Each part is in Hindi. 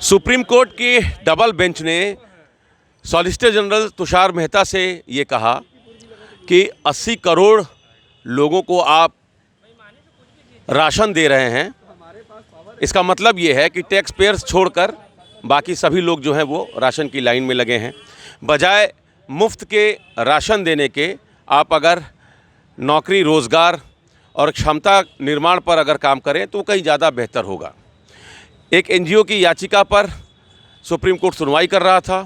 सुप्रीम कोर्ट की डबल बेंच ने सॉलिसिटर जनरल तुषार मेहता से ये कहा कि 80 करोड़ लोगों को आप राशन दे रहे हैं। इसका मतलब ये है कि टैक्स पेयर्स छोड़कर बाकी सभी लोग जो हैं वो राशन की लाइन में लगे हैं। बजाय मुफ्त के राशन देने के आप अगर नौकरी, रोज़गार और क्षमता निर्माण पर अगर काम करें तो कहीं ज़्यादा बेहतर होगा। एक एनजीओ की याचिका पर सुप्रीम कोर्ट सुनवाई कर रहा था।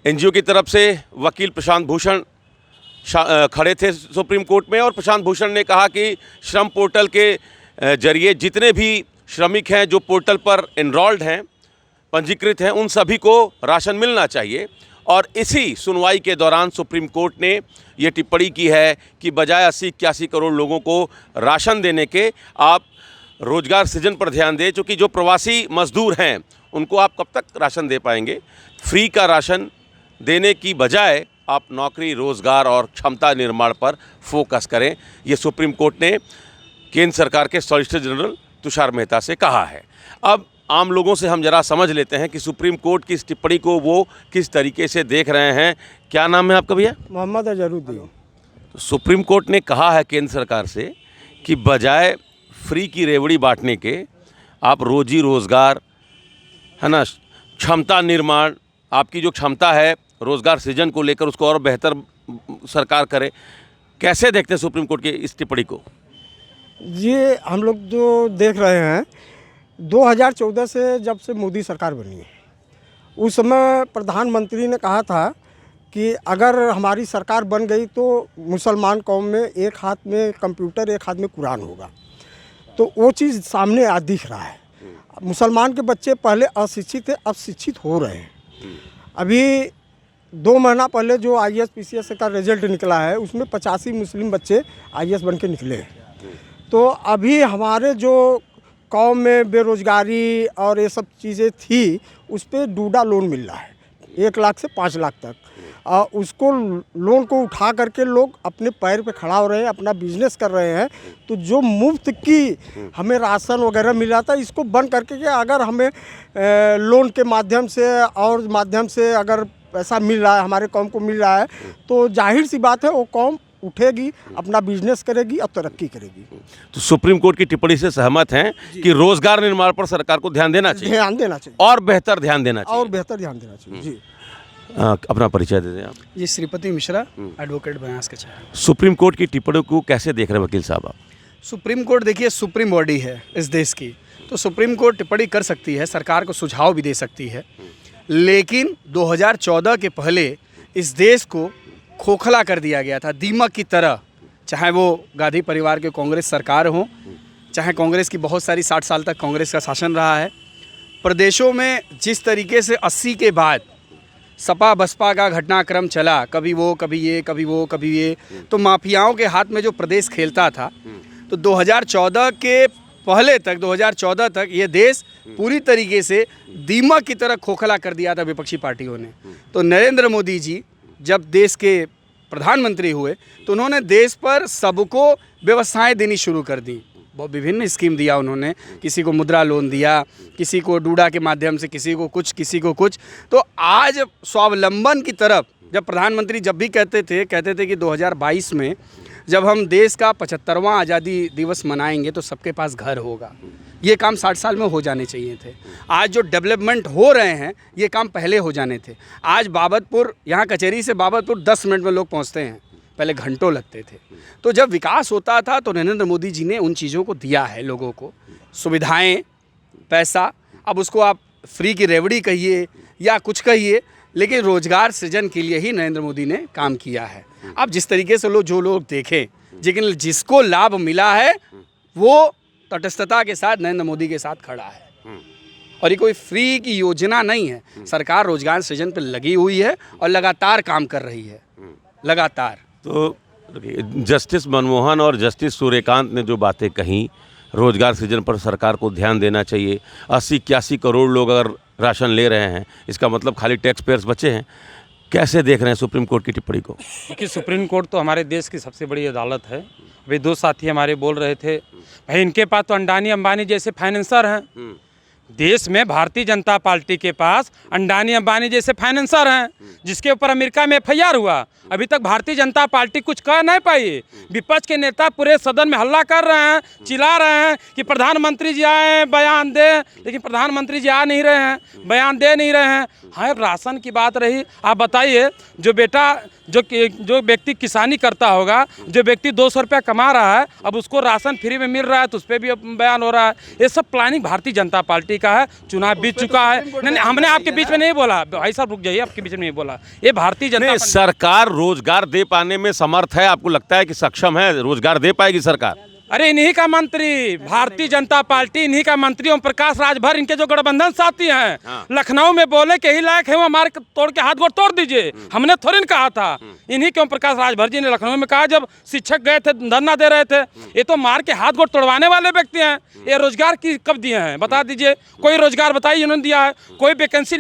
एनजीओ की तरफ से वकील प्रशांत भूषण खड़े थे सुप्रीम कोर्ट में और प्रशांत भूषण ने कहा कि श्रम पोर्टल के जरिए जितने भी श्रमिक हैं जो पोर्टल पर एनरोल्ड हैं, पंजीकृत हैं, उन सभी को राशन मिलना चाहिए। और इसी सुनवाई के दौरान सुप्रीम कोर्ट ने ये टिप्पणी की है कि बजाय 80-81 करोड़ लोगों को राशन देने के आप रोजगार सृजन पर ध्यान दें, क्योंकि जो प्रवासी मजदूर हैं उनको आप कब तक राशन दे पाएंगे। फ्री का राशन देने की बजाय आप नौकरी, रोजगार और क्षमता निर्माण पर फोकस करें। ये सुप्रीम कोर्ट ने केंद्र सरकार के सॉलिसिटर जनरल तुषार मेहता से कहा है। अब आम लोगों से हम जरा समझ लेते हैं कि सुप्रीम कोर्ट की इस टिप्पणी को वो किस तरीके से देख रहे हैं। क्या नाम है आपका भैया? मोहम्मद अजहरुद्दीन। तो सुप्रीम कोर्ट ने कहा है केंद्र सरकार से कि बजाय फ्री की रेवड़ी बांटने के आप रोजी रोज़गार, है ना, क्षमता निर्माण, आपकी जो क्षमता है रोज़गार सृजन को लेकर उसको और बेहतर सरकार करे। कैसे देखते हैं सुप्रीम कोर्ट की इस टिप्पणी को? ये हम लोग जो देख रहे हैं 2014 से जब से मोदी सरकार बनी है, उस समय प्रधानमंत्री ने कहा था कि अगर हमारी सरकार बन गई तो मुसलमान कौम में एक हाथ में कंप्यूटर, एक हाथ में कुरान होगा। तो वो चीज़ सामने आ दिख रहा है। मुसलमान के बच्चे पहले अशिक्षित थे, अब शिक्षित हो रहे हैं। अभी 2 महीना पहले जो IAS PCS का रिजल्ट निकला है उसमें 85 मुस्लिम बच्चे IAS बन के निकले हैं। तो अभी हमारे जो कौम में बेरोज़गारी और ये सब चीज़ें थी उस पर डूडा लोन मिल रहा है 1 लाख से 5 लाख तक। उसको लोन को उठा करके लोग अपने पैर पे खड़ा हो रहे हैं, अपना बिजनेस कर रहे हैं। तो जो मुफ्त की हमें राशन वगैरह मिला था इसको बंद करके कि अगर हमें लोन के माध्यम से और माध्यम से अगर पैसा मिल रहा है, हमारे कौम को मिल रहा है, तो जाहिर सी बात है वो कौम उठेगी, अपना बिजनेस करेगी और तरक्की करेगी। तो सुप्रीम कोर्ट की टिप्पणी से सहमत हैं कि रोजगार निर्माण पर सरकार को ध्यान देना चाहिए और बेहतर ध्यान देना चाहिए। जी। अपना परिचय दे दें आप। जी, श्रीपति मिश्रा, एडवोकेट बनास के चाहे। सुप्रीम कोर्ट की टिप्पणी को कैसे देख रहे हैं वकील साहब आप? सुप्रीम कोर्ट देखिए सुप्रीम बॉडी है इस देश की, तो सुप्रीम कोर्ट टिप्पणी कर सकती है, सरकार को सुझाव भी दे सकती है। लेकिन 2014 के पहले इस देश को खोखला कर दिया गया था, दीमक की तरह। चाहे वो गांधी परिवार के कांग्रेस सरकार हो, चाहे कांग्रेस की बहुत सारी 60 साल तक कांग्रेस का शासन रहा है। प्रदेशों में जिस तरीके से 80 के बाद सपा बसपा का घटनाक्रम चला, कभी वो कभी ये, कभी वो कभी ये, तो माफियाओं के हाथ में जो प्रदेश खेलता था, तो 2014 के पहले तक, 2014 तक ये देश पूरी तरीके से दीमक की तरह खोखला कर दिया था विपक्षी पार्टियों ने। तो नरेंद्र मोदी जी जब देश के प्रधानमंत्री हुए तो उन्होंने देश पर सबको व्यवस्थाएं देनी शुरू कर दी। बहुत विभिन्न स्कीम दिया उन्होंने, किसी को मुद्रा लोन दिया, किसी को डूडा के माध्यम से, किसी को कुछ, किसी को कुछ। तो आज स्वावलंबन की तरफ जब प्रधानमंत्री जब भी कहते थे कि 2022 में जब हम देश का 75वां आज़ादी दिवस मनाएंगे तो सबके पास घर होगा। ये काम 60 साल में हो जाने चाहिए थे। आज जो डेवलपमेंट हो रहे हैं ये काम पहले हो जाने थे। आज बाबतपुर, यहाँ कचहरी से बाबतपुर 10 मिनट में लोग पहुँचते हैं, पहले घंटों लगते थे। तो जब विकास होता था तो नरेंद्र मोदी जी ने उन चीज़ों को दिया है, लोगों को सुविधाएं, पैसा। अब उसको आप फ्री की रेवड़ी कहिए या कुछ कहिए, लेकिन रोजगार सृजन के लिए ही नरेंद्र मोदी ने काम किया है। अब जिस तरीके से जो लोग देखें, लेकिन जिसको लाभ मिला है वो तटस्थता के साथ नरेंद्र मोदी के साथ खड़ा है। और ये कोई फ्री की योजना नहीं है, सरकार रोजगार सृजन पर लगी हुई है और लगातार काम कर रही है, लगातार। तो जस्टिस मनमोहन और जस्टिस सूर्यकांत ने जो बातें कहीं, रोजगार सृजन पर सरकार को ध्यान देना चाहिए। 80-81 करोड़ लोग अगर राशन ले रहे हैं, इसका मतलब खाली टैक्स पेयर्स बचे हैं। कैसे देख रहे हैं सुप्रीम कोर्ट की टिप्पणी को? देखिए, सुप्रीम कोर्ट तो हमारे देश की सबसे बड़ी अदालत है। अभी 2 साथी हमारे बोल रहे थे, भाई इनके पास तो अंडानी अंबानी जैसे फाइनेंसर हैं देश में भारतीय जनता पार्टी के पास अंडानी अंबानी जैसे फाइनेंसर हैं, जिसके ऊपर अमेरिका में एफआईआर हुआ। अभी तक भारतीय जनता पार्टी कुछ कह नहीं पाई। विपक्ष के नेता पूरे सदन में हल्ला कर रहे हैं, चिल्ला रहे हैं कि प्रधानमंत्री जी आए बयान दे, लेकिन प्रधानमंत्री जी आ नहीं रहे हैं, बयान दे नहीं रहे हैं। हाँ, राशन की बात रही, आप बताइए, जो व्यक्ति किसानी करता होगा, जो व्यक्ति 200 रुपया कमा रहा है, अब उसको राशन फ्री में मिल रहा है, तो उस पर भी बयान हो रहा है। ये सब प्लानिंग भारतीय जनता पार्टी का है। चुनाव बीत चुका है। नहीं, हमने आपके बीच में नहीं बोला भाई साहब, रुक जाइए, आपके बीच में नहीं बोला। ये भारतीय जनता सरकार रोजगार दे पाने में समर्थ है, आपको लगता है कि सक्षम है, रोजगार दे पाएगी सरकार? अरे इन्हीं का मंत्री, भारतीय जनता पार्टी, इन्हीं का मंत्री ओम प्रकाश राजभर, इनके जो गठबंधन साथी हैं, लखनऊ में बोले के ही लायक है वो हमारे तोड़ के हाथ गोड़ तोड़ दीजिए। हमने थोड़ी न कहा था, इन्हीं के ओम प्रकाश राजभर जी ने लखनऊ में कहा जब शिक्षक गए थे धरना दे रहे थे। ये तो मार के हाथ गोड़ तोड़वाने वाले व्यक्ति हैं। ये रोजगार की कब दिए हैं बता दीजिए, कोई रोजगार बताइए इन्होंने दिया है? कोई वैकेंसी,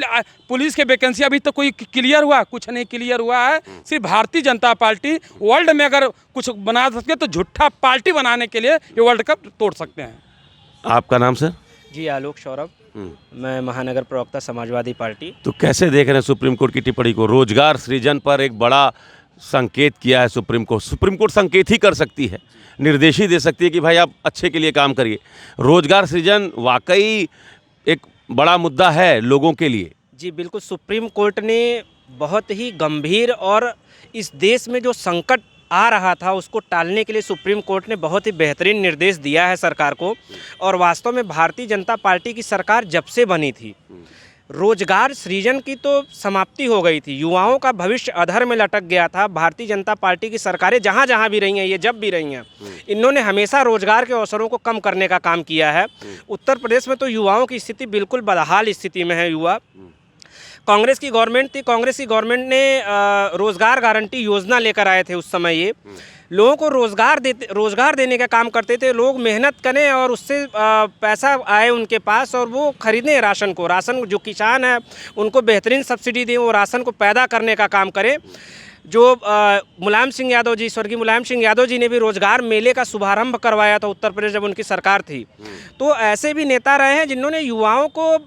पुलिस के वैकेंसी अभी तक कोई क्लियर हुआ? कुछ नहीं क्लियर हुआ है। सिर्फ भारतीय जनता पार्टी वर्ल्ड में अगर कुछ बना सकते तो झूठा पार्टी बनाने के लिए ये वर्ल्ड कप तोड़ सकते हैं। आपका नाम सर? जी आलोक सौरभ, मैं महानगर प्रवक्ता समाजवादी पार्टी। तो कैसे देख रहे हैं सुप्रीम कोर्ट की टिप्पणी को? रोजगार सृजन पर एक बड़ा संकेत किया है सुप्रीम कोर्ट। सुप्रीम कोर्ट संकेत ही कर सकती है, निर्देश ही दे सकती है कि भाई आप अच्छे के लिए काम करिए। रोजगार सृजन वाकई एक बड़ा मुद्दा है लोगों के लिए। जी बिल्कुल, सुप्रीम कोर्ट ने बहुत ही गंभीर और इस देश में जो संकट आ रहा था उसको टालने के लिए सुप्रीम कोर्ट ने बहुत ही बेहतरीन निर्देश दिया है सरकार को। और वास्तव में भारतीय जनता पार्टी की सरकार जब से बनी थी, रोजगार सृजन की तो समाप्ति हो गई थी, युवाओं का भविष्य अधर में लटक गया था। भारतीय जनता पार्टी की सरकारें जहाँ जहाँ भी रही हैं, ये जब भी रही हैं, इन्होंने हमेशा रोजगार के अवसरों को कम करने का काम किया है। उत्तर प्रदेश में तो युवाओं की स्थिति बिल्कुल बदहाल स्थिति में है। युवा, कांग्रेस की गवर्नमेंट थी, कांग्रेस की गवर्नमेंट ने रोजगार गारंटी योजना लेकर आए थे। उस समय ये लोगों को रोजगार देने का काम करते थे। लोग मेहनत करें और उससे पैसा आए उनके पास और वो खरीदें राशन को। राशन जो किसान है उनको बेहतरीन सब्सिडी दें, वो राशन को पैदा करने का काम करें। जो मुलायम सिंह यादव जी, स्वर्गीय मुलायम सिंह यादव जी ने भी रोजगार मेले का शुभारंभ करवाया था उत्तर प्रदेश जब उनकी सरकार थी। तो ऐसे भी नेता रहे हैं जिन्होंने युवाओं को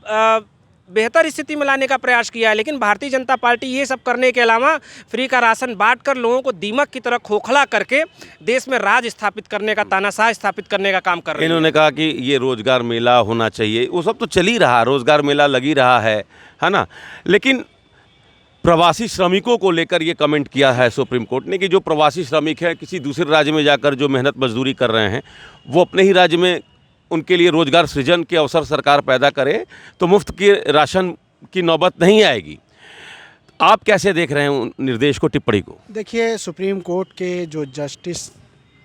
बेहतर स्थिति में लाने का प्रयास किया है। लेकिन भारतीय जनता पार्टी ये सब करने के अलावा फ्री का राशन बांटकर लोगों को दीमक की तरह खोखला करके देश में राज स्थापित करने का, तानाशाह स्थापित करने का काम कर रही है। इन्होंने कहा कि ये रोजगार मेला होना चाहिए, वो सब तो चल ही रहा, रोजगार मेला लगी रहा है ना। लेकिन प्रवासी श्रमिकों को लेकर ये कमेंट किया है सुप्रीम कोर्ट ने कि जो प्रवासी श्रमिक हैं, किसी दूसरे राज्य में जाकर जो मेहनत मजदूरी कर रहे हैं, वो अपने ही राज्य में उनके लिए रोजगार सृजन के अवसर सरकार पैदा करे तो मुफ्त के राशन की नौबत नहीं आएगी। आप कैसे देख रहे हैं निर्देश को, टिप्पणी को? देखिए, सुप्रीम कोर्ट के जो जस्टिस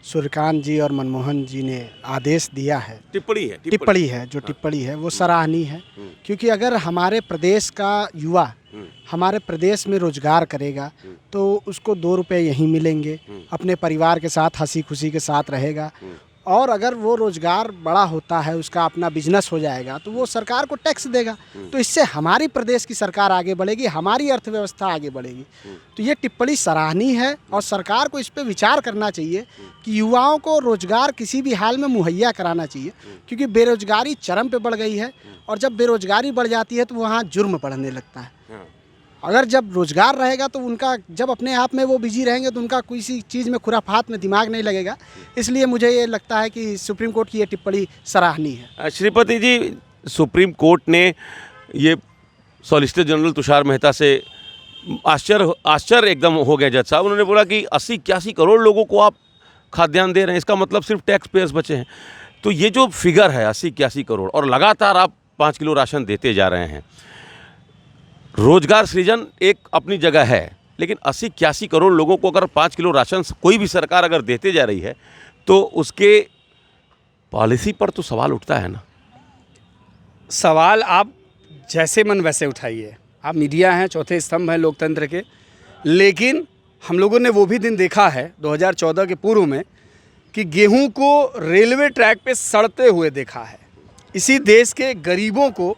सूर्यकांत जी और मनमोहन जी ने आदेश दिया है, टिप्पणी है वो सराहनीय है। क्योंकि अगर हमारे प्रदेश का युवा हमारे प्रदेश में रोजगार करेगा तो उसको 2 रुपये यहीं मिलेंगे, अपने परिवार के साथ हंसी खुशी के साथ रहेगा। और अगर वो रोजगार बड़ा होता है, उसका अपना बिजनेस हो जाएगा, तो वो सरकार को टैक्स देगा। तो इससे हमारी प्रदेश की सरकार आगे बढ़ेगी, हमारी अर्थव्यवस्था आगे बढ़ेगी। तो ये टिप्पणी सराहनीय है और सरकार को इस पे विचार करना चाहिए कि युवाओं को रोजगार किसी भी हाल में मुहैया कराना चाहिए। क्योंकि बेरोजगारी चरम पे बढ़ गई है और जब बेरोजगारी बढ़ जाती है तो वहाँ जुर्म बढ़ने लगता है। अगर जब रोजगार रहेगा तो उनका, जब अपने आप में वो बिजी रहेंगे तो उनका किसी चीज़ में खुराफात में दिमाग नहीं लगेगा। इसलिए मुझे ये लगता है कि सुप्रीम कोर्ट की ये टिप्पणी सराहनीय है। श्रीपति जी, सुप्रीम कोर्ट ने ये सॉलिसिटर जनरल तुषार मेहता से आश्चर्य एकदम हो गया जज साहब। उन्होंने बोला कि 80-81 करोड़ लोगों को आप खाद्यान्न दे रहे हैं, इसका मतलब सिर्फ टैक्स पेयर्स बचे हैं। तो ये जो फिगर है 80-81 करोड़ और लगातार आप 5 किलो राशन देते जा रहे हैं, रोजगार सृजन एक अपनी जगह है, लेकिन 80-81 करोड़ लोगों को अगर 5 किलो राशन कोई भी सरकार अगर देते जा रही है तो उसके पॉलिसी पर तो सवाल उठता है ना। सवाल आप जैसे मन वैसे उठाइए, आप मीडिया हैं, चौथे स्तंभ हैं लोकतंत्र के। लेकिन हम लोगों ने वो भी दिन देखा है 2014 के पूर्व में कि गेहूं को रेलवे ट्रैक पे सड़ते हुए देखा है। इसी देश के गरीबों को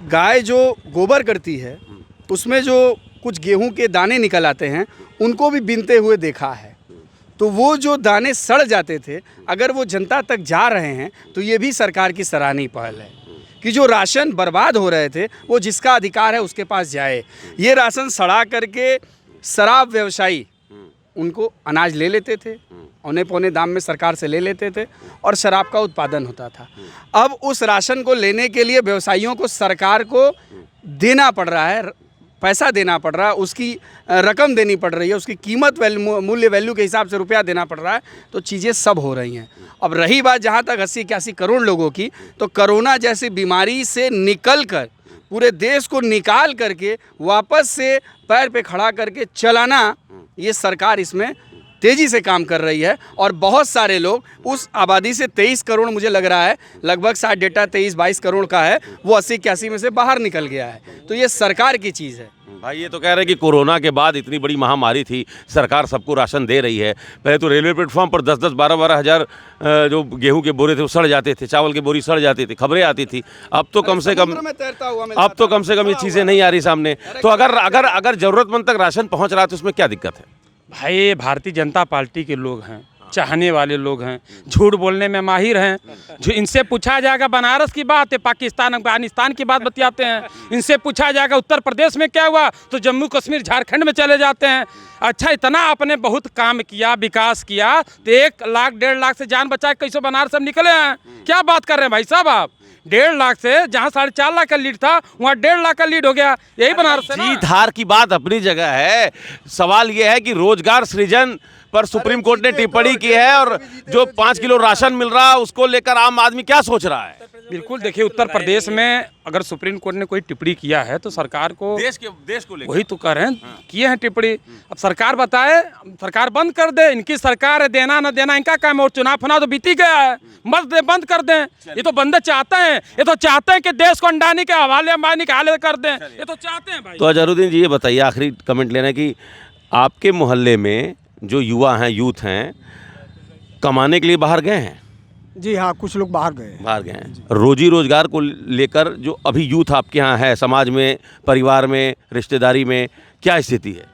गाय जो गोबर करती है उसमें जो कुछ गेहूं के दाने निकल आते हैं उनको भी बीनते हुए देखा है। तो वो जो दाने सड़ जाते थे, अगर वो जनता तक जा रहे हैं तो ये भी सरकार की सराहनीय पहल है। कि जो राशन बर्बाद हो रहे थे वो जिसका अधिकार है उसके पास जाए। ये राशन सड़ा करके शराब व्यवसायी उनको अनाज ले लेते थे, औने पौने दाम में सरकार से ले लेते थे और शराब का उत्पादन होता था। अब उस राशन को लेने के लिए व्यवसायियों को सरकार को देना पड़ रहा है, पैसा देना पड़ रहा है, उसकी रकम देनी पड़ रही है, उसकी कीमत मूल्य वैल्यू के हिसाब से रुपया देना पड़ रहा है। तो चीज़ें सब हो रही हैं। अब रही बात जहाँ तक 80-81 करोड़ लोगों की, तो कोरोना जैसी बीमारी से निकल कर पूरे देश को निकाल करके वापस से पैर पे खड़ा करके चलाना, ये सरकार इसमें तेज़ी से काम कर रही है। और बहुत सारे लोग उस आबादी से 23 करोड़ मुझे लग रहा है, लगभग 60 डेटा 23-22 करोड़ का है, वो 80-81 में से बाहर निकल गया है। तो ये सरकार की चीज़ है। भाई ये तो कह रहे हैं कि कोरोना के बाद इतनी बड़ी महामारी थी, सरकार सबको राशन दे रही है। पहले तो रेलवे प्लेटफॉर्म पर 10-10, 12-12 हज़ार जो गेहूं के बोरे थे वो सड़ जाते थे, चावल के बोरी सड़ जाती थी, खबरें आती थी। अब तो कम से कम ये चीज़ें नहीं आ रही सामने। तो अगर ज़रूरतमंद तक राशन पहुँच रहा है तो उसमें क्या दिक्कत है? भाई ये भारतीय जनता पार्टी के लोग हैं, चाहने वाले लोग हैं, झूठ बोलने में माहिर हैं। जो इनसे पूछा जाएगा बनारस की बात है, पाकिस्तान अफगानिस्तान की बात बतियाते हैं। इनसे पूछा जाएगा उत्तर प्रदेश में क्या हुआ तो जम्मू कश्मीर झारखंड में चले जाते हैं। अच्छा, इतना आपने बहुत काम किया, विकास किया, तो 1 लाख 1.5 लाख से जान बचा के कैसे बनारस सब निकले हैं? क्या बात कर रहे हैं भाई साहब आप? 1.5 लाख से जहाँ 4.5 लाख का लीड था वहाँ 1.5 लाख का लीड हो गया। यही बनारस है ना? जीत हार की बात अपनी जगह है। सवाल ये है कि रोजगार सृजन पर सुप्रीम कोर्ट ने टिप्पणी की है और जो 5 किलो राशन मिल रहा है उसको लेकर आम आदमी क्या सोच रहा है? बिल्कुल, देखिए उत्तर प्रदेश में अगर सुप्रीम कोर्ट ने कोई टिप्पणी किया है तो सरकार को देश को लेकर वही तो कर रहे हैं, किए हैं टिप्पणी। अब सरकार बताए, सरकार बंद कर दे, इनकी सरकार है, देना न देना इनका काम है। और चुनाव फुनाव तो बीत ही गया है, मत दे, बंद कर दें। ये तो बंदे चाहते हैं, ये तो चाहते हैं कि देश को अंडानी के हवाले, अंबानी के हवाले कर दें, ये तो चाहते हैं भाई। तो अजहरुद्दीन जी ये बताइए, आखिरी कमेंट लेना है कि आपके मोहल्ले में जो युवा हैं, यूथ हैं, कमाने के लिए बाहर गए हैं? जी हाँ, कुछ लोग बाहर गए हैं। बाहर गए हैं। रोजी रोजगार को लेकर जो अभी यूथ आपके यहाँ है, समाज में, परिवार में, रिश्तेदारी में क्या स्थिति है?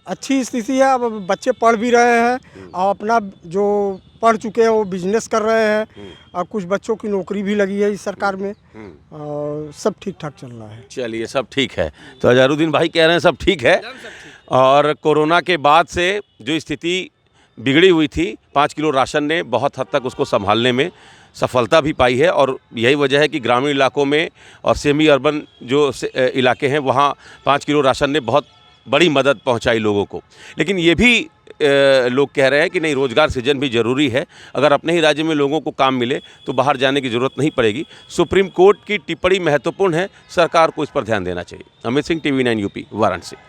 अच्छी स्थिति है। अब बच्चे पढ़ भी रहे हैं और अपना जो पढ़ चुके हैं वो बिजनेस कर रहे हैं और कुछ बच्चों की नौकरी भी लगी है इस सरकार में और सब ठीक ठाक चल रहा है। चलिए, सब ठीक है। तो अजहरुद्दीन भाई कह रहे हैं सब ठीक है। और कोरोना के बाद से जो स्थिति बिगड़ी हुई थी, 5 किलो राशन ने बहुत हद तक उसको संभालने में सफलता भी पाई है। और यही वजह है कि ग्रामीण इलाकों में और सेमी अर्बन जो इलाके हैं वहाँ 5 किलो राशन ने बहुत बड़ी मदद पहुंचाई लोगों को। लेकिन ये भी लोग कह रहे हैं कि नहीं, रोज़गार सृजन भी ज़रूरी है। अगर अपने ही राज्य में लोगों को काम मिले तो बाहर जाने की ज़रूरत नहीं पड़ेगी। सुप्रीम कोर्ट की टिप्पणी महत्वपूर्ण है, सरकार को इस पर ध्यान देना चाहिए। Amit Singh, TV9 UP, Varanasi.